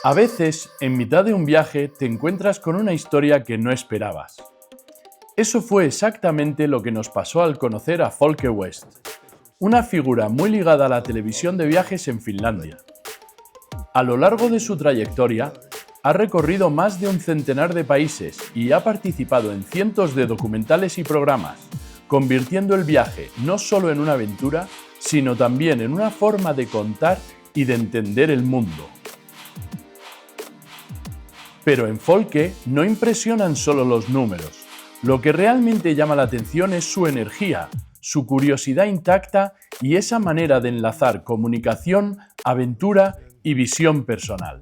A veces, en mitad de un viaje, te encuentras con una historia que no esperabas. Eso fue exactamente lo que nos pasó al conocer a Folke West, una figura muy ligada a la televisión de viajes en Finlandia. A lo largo de su trayectoria, ha recorrido más de un centenar de países y ha participado en cientos de documentales y programas, convirtiendo el viaje no solo en una aventura, sino también en una forma de contar y de entender el mundo. Pero en Folke no impresionan solo los números. Lo que realmente llama la atención es su energía, su curiosidad intacta y esa manera de enlazar comunicación, aventura y visión personal.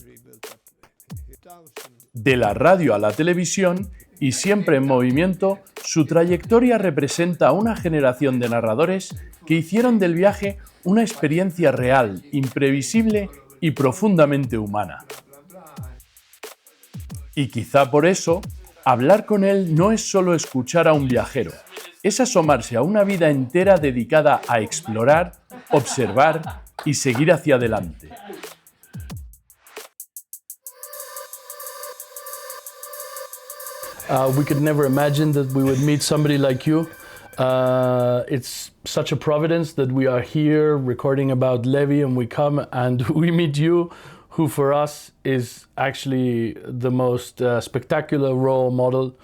De la radio a la televisión y siempre en movimiento, su trayectoria representa a una generación de narradores que hicieron del viaje una experiencia real, imprevisible y profundamente humana. Y quizá por eso, hablar con él no es solo escuchar a un viajero, es asomarse a una vida entera dedicada a explorar, observar y seguir hacia adelante. We could never imagine that we would meet somebody like you. It's such a providence that we are here recording about Levi and we come and we meet you, who for us is actually the most spectacular role model.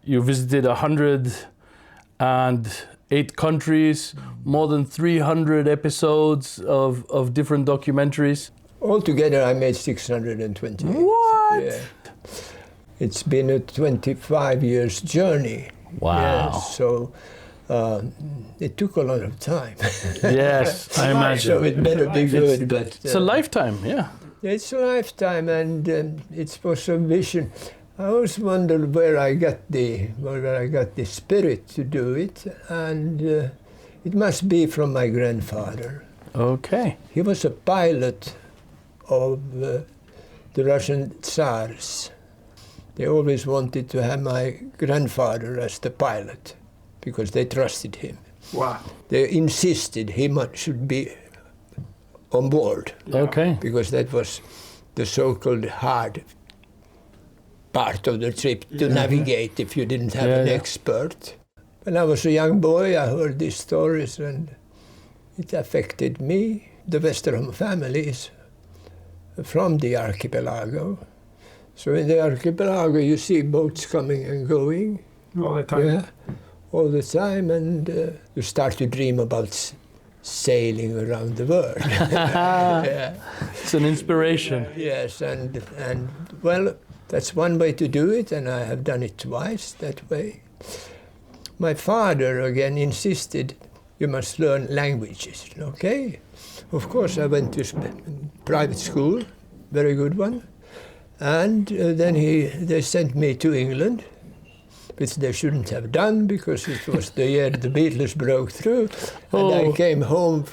You visited 108 countries, more than 300 episodes of different documentaries. Altogether, I made 628. What? Yeah. It's been a 25 years journey. Wow. Yes, so it took a lot of time. Yes, I imagine. So it better be good. But It's a lifetime, yeah. it's a lifetime, and it was a vision. I always wondered where I got the spirit to do it, and it must be from my grandfather. Okay. He was a pilot of the Russian Tsars. They always wanted to have my grandfather as the pilot because they trusted him. Wow. They insisted he should be on board. Okay. Because that was the so-called hard part of the trip to navigate if you didn't have an expert. When I was a young boy, I heard these stories and it affected me. The Westerholm family is from the archipelago. So in the archipelago you see boats coming and going. All the time. Yeah, all the time, and you start to dream about sailing around the world. Yeah. It's an inspiration. Yes, and well, that's one way to do it, and I have done it twice that way. My father again insisted you must learn languages. Okay, of course I went to private school, very good one. And then they sent me to England, which they shouldn't have done because it was the year the Beatles broke through. And I came home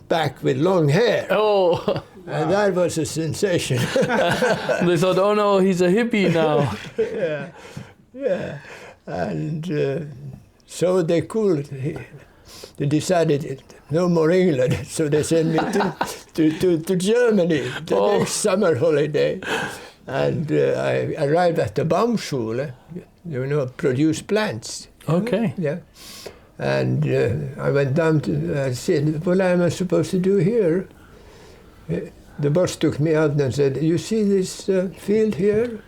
back with long hair. Oh! And that was a sensation. They thought, oh no, he's a hippie now. Yeah. And so they decided no more England, so they sent me to Germany the next summer holiday. And I arrived at the Baumschule, produce plants. Okay. Yeah. And I went down I said, what am I supposed to do here? The boss took me out and said, you see this field here?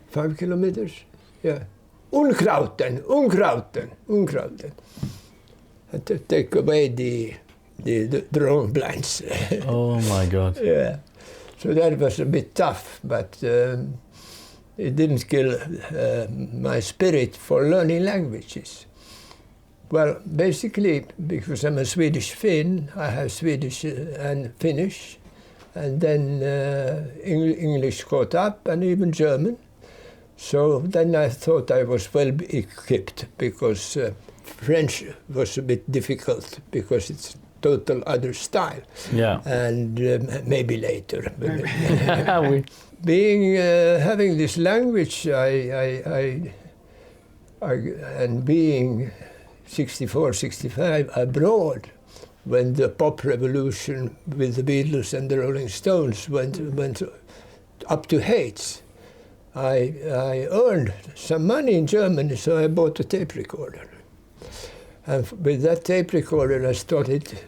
5 kilometers? Yeah. Unkrauten. And to take away the wrong plants. Oh my God. Yeah. So that was a bit tough, but it didn't kill my spirit for learning languages. Well, basically, because I'm a Swedish Finn, I have Swedish and Finnish, and then English caught up, and even German. So then I thought I was well equipped, because French was a bit difficult, because it's total other style. Yeah. And maybe later. Having this language, and being 64, 65 abroad, when the pop revolution with the Beatles and the Rolling Stones went up to Heights. I earned some money in Germany, so I bought a tape recorder. And with that tape recorder, I started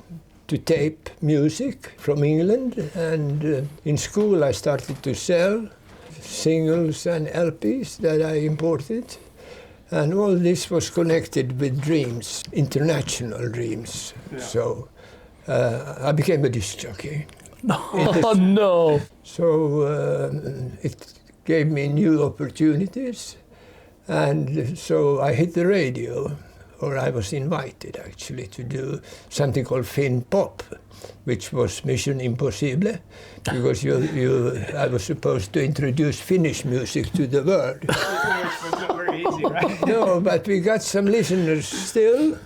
to tape music from England. And in school, I started to sell singles and LPs that I imported. And all this was connected with dreams, international dreams. Yeah. So I became a disc jockey. Oh, no. So it gave me new opportunities. And so I hit the radio, or I was invited actually to do something called Finn Pop, which was Mission Impossible, because I was supposed to introduce Finnish music to the world. Which was not very easy, right? No, but we got some listeners still,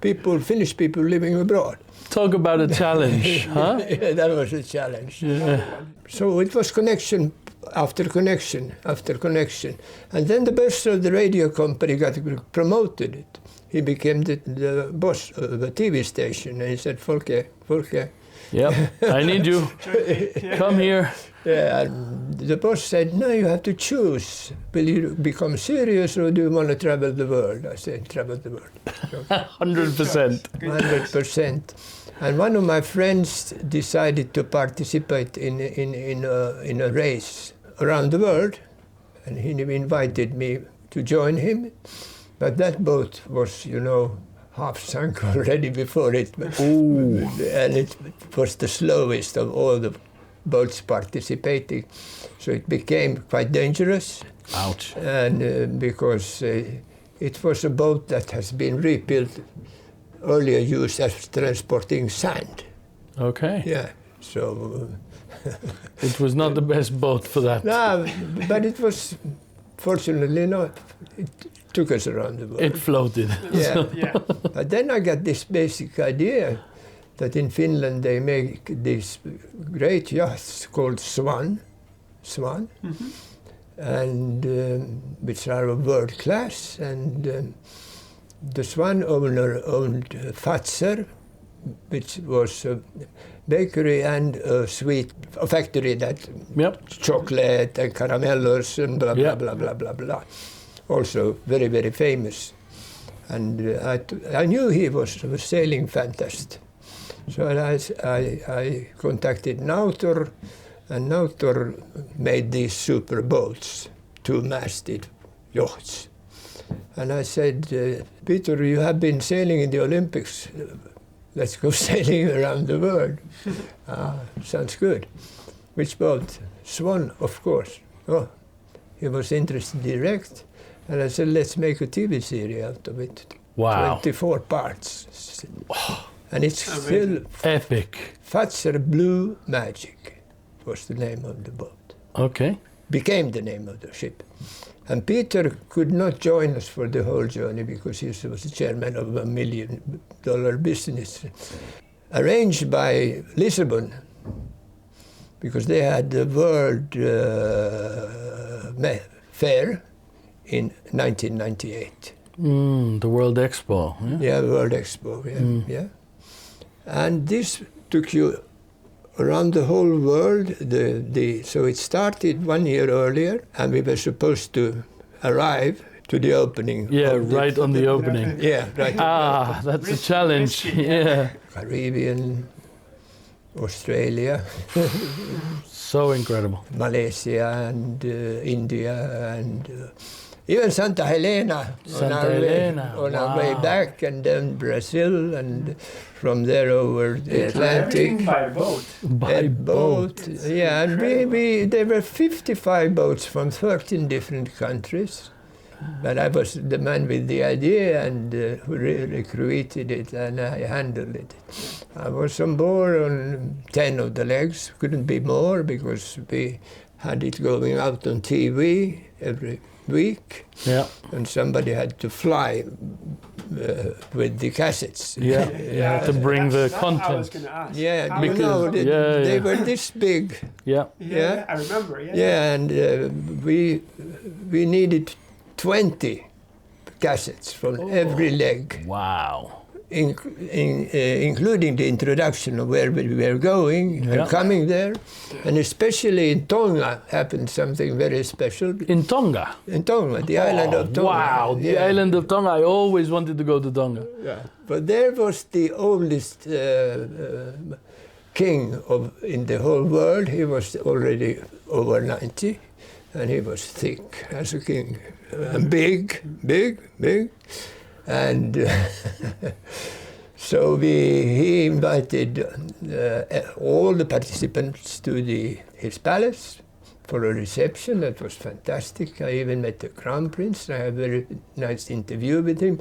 Finnish people living abroad. Talk about a challenge, huh? Yeah, that was a challenge. Yeah. So it was connection after connection after connection. And then the boss of the radio company got promoted it. He became the boss of the TV station, and he said, Folke. Yep, I need you. Come here. Yeah, and the boss said, no, you have to choose. Will you become serious or do you want to travel the world? I said, travel the world. 100%. 100%. And one of my friends decided to participate in a race around the world, and he invited me to join him. But that boat was, half sunk already before it. Ooh. And it was the slowest of all the boats participating. So it became quite dangerous. Ouch. And because it was a boat that has been rebuilt, earlier used as transporting sand. Okay. Yeah, so... It was not the best boat for that. No, but it was, fortunately not. It took us around the world. It floated. Yeah. Yeah. But then I got this basic idea that in Finland they make these great yachts called Swan, mm-hmm. and which are of world class. And the Swan owner owned Fazer, which was a bakery and a factory that chocolate and caramellos and blah, blah, blah, blah, blah, blah. Also very, very famous. And I knew he was a sailing fantast. So I contacted Nautor, and Nautor made these super boats, 2-masted yachts. And I said, Peter, you have been sailing in the Olympics. Let's go sailing around the world. Sounds good. Which boat? Swan, of course. Oh, he was interested direct. And I said, let's make a TV series out of it. Wow. 24 parts. And it's still... Epic. Fazer Blue Magic was the name of the boat. Okay. Became the name of the ship. And Peter could not join us for the whole journey because he was the chairman of $1 million business, arranged by Lisbon, because they had the World Fair in 1998. The World Expo. Yeah, World Expo, yeah. And this took you around the whole world. So it started 1 year earlier, and we were supposed to arrive to the opening. Yeah, right on the opening. Yeah, right. That's a challenge. Yeah. Caribbean, Australia. So incredible. Malaysia and India and even Santa Helena on our way back, and then Brazil, and from there over the Atlantic. By boat. By boat. Yeah, and there were 55 boats from 13 different countries. But I was the man with the idea and who really created it, and I handled it. I was on board on 10 of the legs, couldn't be more because we had it going out on TV every week. Yeah. And somebody had to fly with the cassettes. Yeah, to bring the content. I was going to ask. Yeah, because they were this big. Yeah, I remember. Yeah, and we needed 20 cassettes from every leg. Wow. including the introduction of where we were going and coming there. And especially in Tonga happened something very special. In Tonga? In Tonga, the island of Tonga. Wow, the island of Tonga. I always wanted to go to Tonga. Yeah. But there was the oldest king in the whole world. He was already over 90, and he was thick as a king. And big. And so he invited all the participants to his palace for a reception. That was fantastic. I even met the crown prince. I had a very nice interview with him.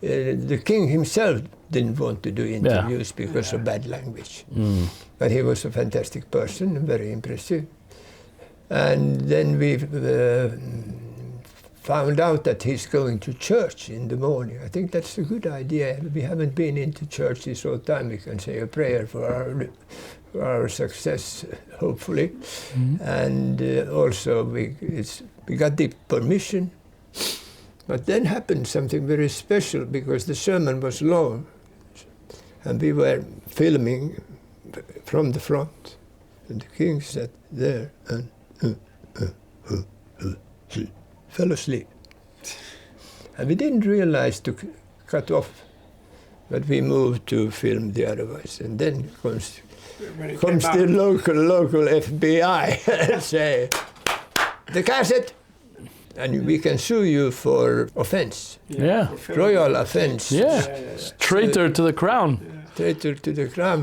The king himself didn't want to do interviews because of bad language. But he was a fantastic person, very impressive. And then we found out that he's going to church in the morning. I think that's a good idea. We haven't been into church this whole time. We can say a prayer for our success, hopefully. And also we got the permission. But then happened something very special because the sermon was long. And we were filming from the front. And the king sat there and fell asleep. And we didn't realize to cut off, but we moved to film the otherwise. And then comes the local FBI and say, the cassette, and we can sue you for offense. Yeah. Royal offense. Traitor to the crown. Traitor to the crown,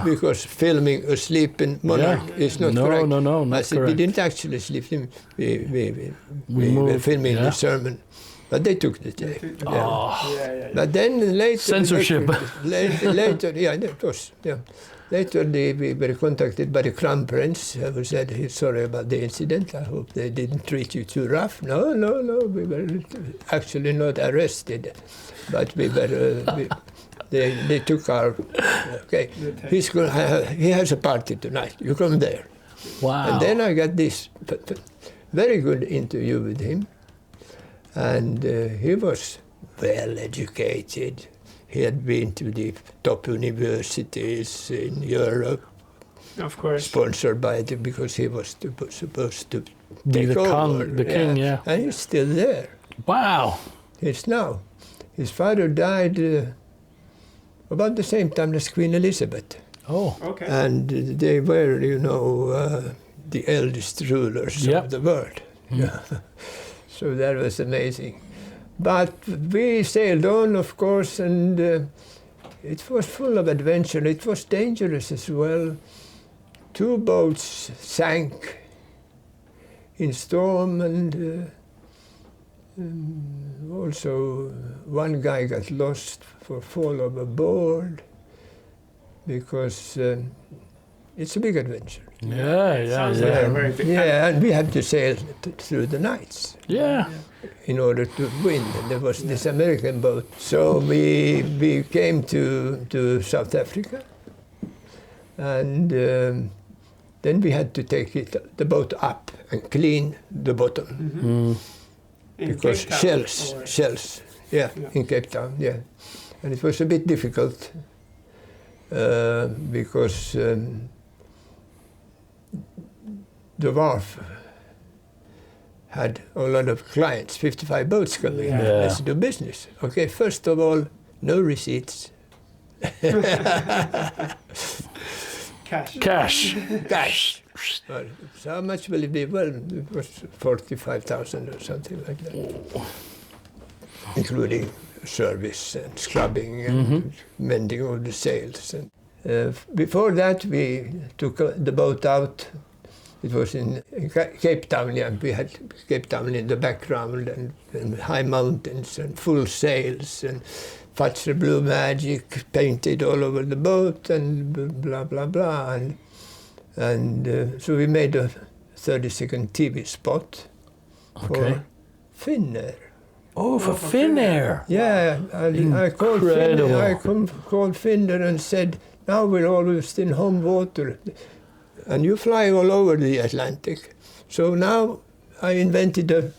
because filming a sleeping monarch is not correct. No, not correct. We didn't actually sleep him. We were filming the sermon, but they took the tape. But then later... Censorship. Later, that was, Later we were contacted by the crown prince who said he's sorry about the incident. I hope they didn't treat you too rough. No, we were actually not arrested, but we were... They took our, he has a party tonight, you come there. Wow. And then I got this very good interview with him. And he was well educated. He had been to the top universities in Europe. Of course. Sponsored by them because he was supposed to Be take over. The king, And he's still there. Wow. He's now. His father died about the same time as Queen Elizabeth. Oh. Okay. And they were, the eldest rulers of the world. So that was amazing. But we sailed on, of course, and it was full of adventure. It was dangerous as well. 2 boats sank in storm, and also one guy got lost for fall overboard because it's a big adventure. Sounds like a very big... And we had to sail through the nights. In order to win. And there was this American boat. So we came to South Africa, and then we had to take the boat up and clean the bottom. Because shells, in Cape Town, And it was a bit difficult because the wharf had a lot of clients, 55 boats coming in. Let's do business. Okay, first of all, no receipts. Cash. Well, so how much will it be? Well, it was 45,000 or something like that, including service and scrubbing and mending of the sails. And before that, we took the boat out. It was in Cape Town, we had Cape Town in the background, and high mountains and full sails, and Fazer Blue Magic painted all over the boat, and blah, blah, blah. And so we made a 30-second TV spot for Finnair. Oh, for Finnair! Yeah, I called Finnair and said, now we're always in home water. And you fly all over the Atlantic. So now I invented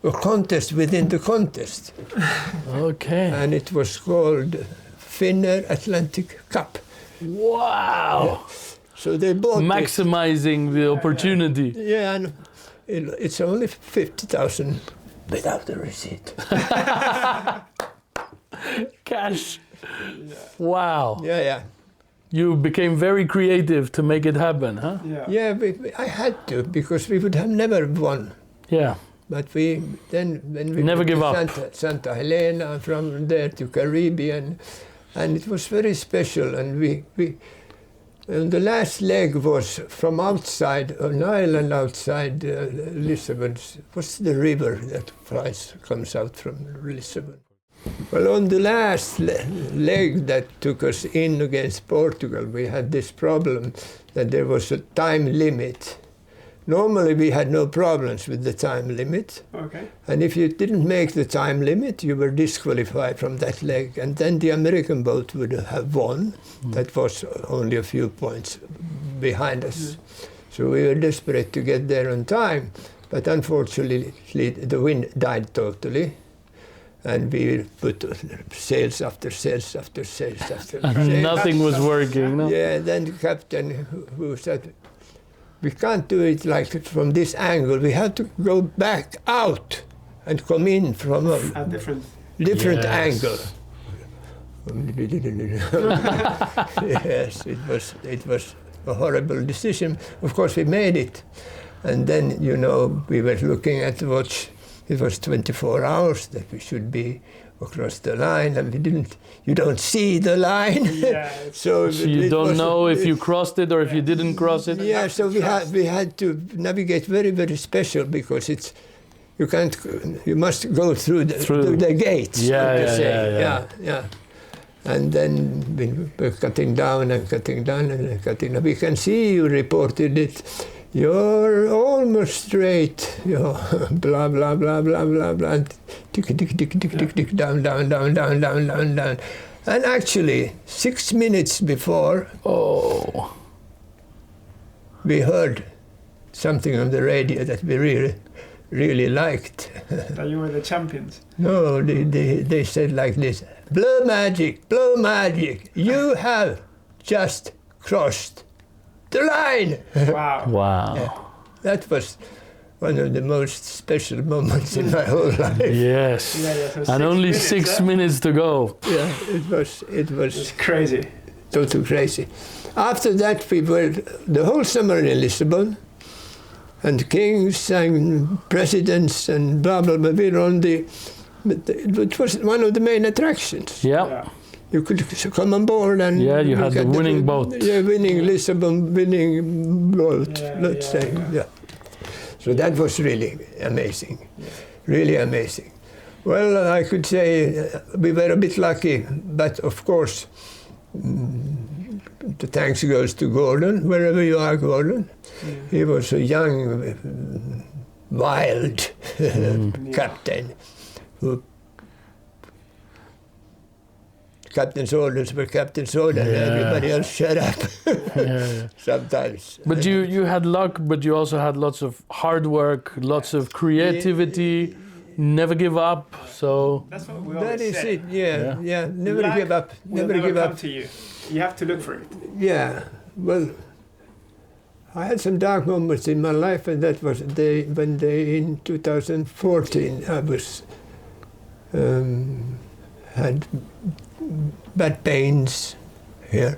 a contest within the contest. Okay. And it was called Finnair Atlantic Cup. Wow. So they bought Maximizing the opportunity. Yeah, and it's only 50,000 without the receipt. Cash. Wow. Yeah. You became very creative to make it happen, huh? Yeah, I had to, because we would have never won. Yeah. But when we Never went give to up. Santa Helena, from there to Caribbean, and it was very special. And we and the last leg was from outside an island outside Lisbon. What's the river that comes out from Lisbon? Well, on the last leg that took us in against Portugal, we had this problem that there was a time limit. Normally we had no problems with the time limit. Okay. And if you didn't make the time limit, you were disqualified from that leg. And then the American boat would have won. That was only a few points behind us. So we were desperate to get there on time. But unfortunately, the wind died totally. And we put sails after sails after sails after sails. And nothing was working, no? Yeah, then the captain who said, we can't do it like from this angle. We have to go back out and come in from a different angle. Yes, it was a horrible decision. Of course, we made it. And then, we were looking at the watch. It was 24 hours that we should be across the line, and you don't see the line. Yeah, so you don't know if you crossed it or if you didn't cross it? Yeah, so we had to navigate very, very special, because you must go through the gates. Yeah. And then we were cutting down and cutting down and cutting down. We can see you reported it. You're almost straight, blah, blah, blah, blah, blah, blah, and tick, tick, tick, tick, tick, tick, down. And actually, 6 minutes before, we heard something on the radio that we really, really liked. That you were the champions? No, they said like this, blow magic, you have just crossed the line. Wow. Yeah, that was one of the most special moments in my whole life. Yes. So and only 6 minutes to go. Yeah, it was crazy. Totally crazy. After that, we were the whole summer in Lisbon, and kings and presidents and blah blah blah. We were on it was one of the main attractions. Yeah. You could come on board and you had the winning boat. Yeah, winning boat, let's say. Yeah. So that was really amazing, really amazing. Well, I could say we were a bit lucky, but of course, the thanks goes to Gordon, wherever you are, Gordon. He was a young, wild captain who. Captain's orders were captain's orders. Everybody else shut up. Sometimes. But you had luck, but you also had lots of hard work, lots of creativity, never give up. So that's what we always say. That is it. Yeah. Never give up. Never give up. To you. You have to look for it. Yeah. Well, I had some dark moments in my life, and that was when in 2014 I was had bad pains here,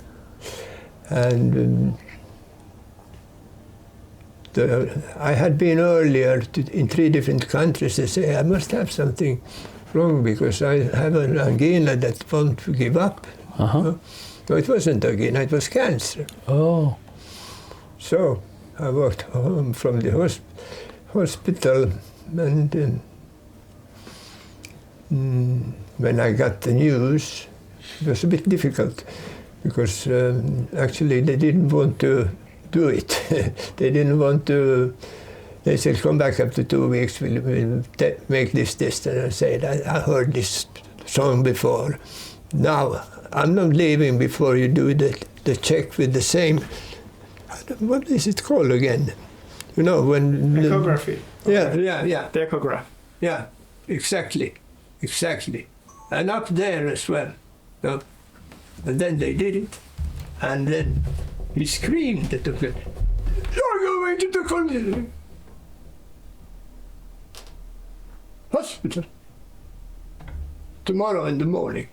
and I had been earlier in 3 different countries. They say I must have something wrong because I have an angina that won't give up. No, it wasn't angina, it was cancer. Oh. So I walked home from the hospital, and when I got the news, it was a bit difficult because actually they didn't want to do it. They didn't want to. They said, come back after 2 weeks, we'll make this test. And I said, I heard this song before. Now, I'm not leaving before you do the check with the same, what is it called again? When... Echography. Yeah. The echograph. Yeah, exactly. And up there as well. No? And then they did it. And then he screamed at the place, "You're going to the hospital tomorrow in the morning."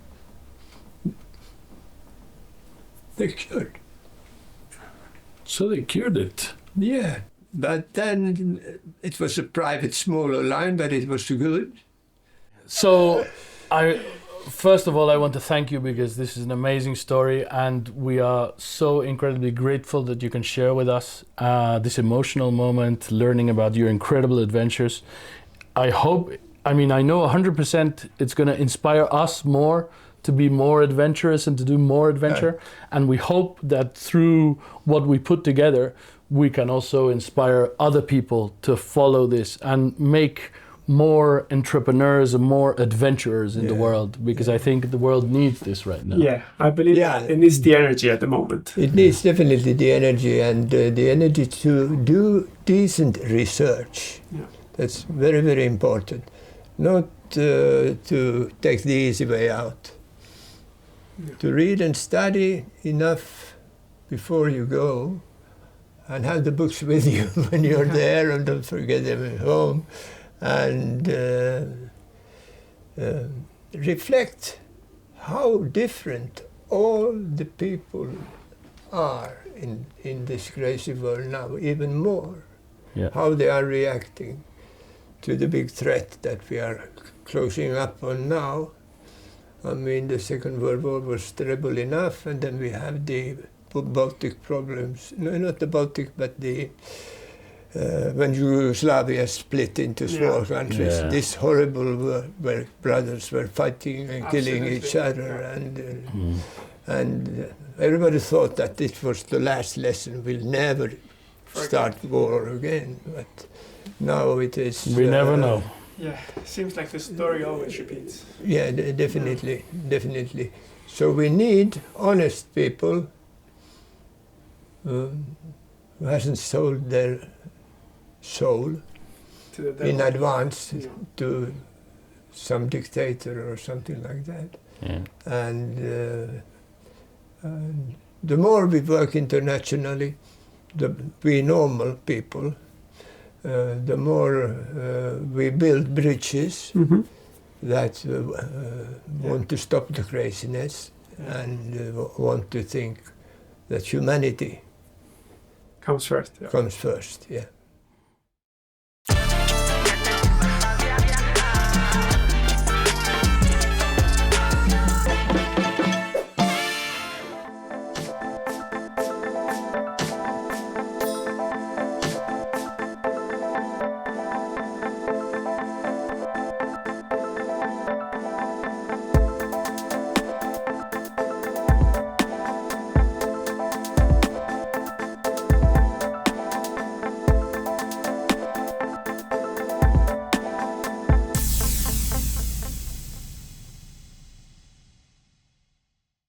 They cured. So they cured it. Yeah, but then it was a private, smaller line, but it was good. So first of all, I want to thank you because this is an amazing story, and we are so incredibly grateful that you can share with us this emotional moment, learning about your incredible adventures. I know 100% it's going to inspire us more to be more adventurous and to do more adventure. And we hope that through what we put together, we can also inspire other people to follow this and make more entrepreneurs and more adventurers in the world, because I think the world needs this right now. Yeah, I believe it needs the energy at the moment. It needs definitely the energy, and the energy to do decent research. Yeah. That's very, very important. Not to take the easy way out. Yeah. To read and study enough before you go, and have the books with you when you're there, and don't forget them at home. And reflect how different all the people are in this crazy world now, even more. Yeah. How they are reacting to the big threat that we are closing up on now. I mean, the Second World War was terrible enough, and then we have the Baltic problems. No, not the Baltic, but the when Yugoslavia split into small countries, this horrible war where brothers were fighting and killing each other, and everybody thought that this was the last lesson. We'll never start war again, but now it is. We never know. Yeah, seems like the story always repeats. Yeah, definitely. So we need honest people who hasn't sold their soul in advance to some dictator or something like that. Yeah. And the more we work internationally, we normal people, the more we build bridges that want to stop the craziness and want to think that humanity comes first. comes first. Yeah.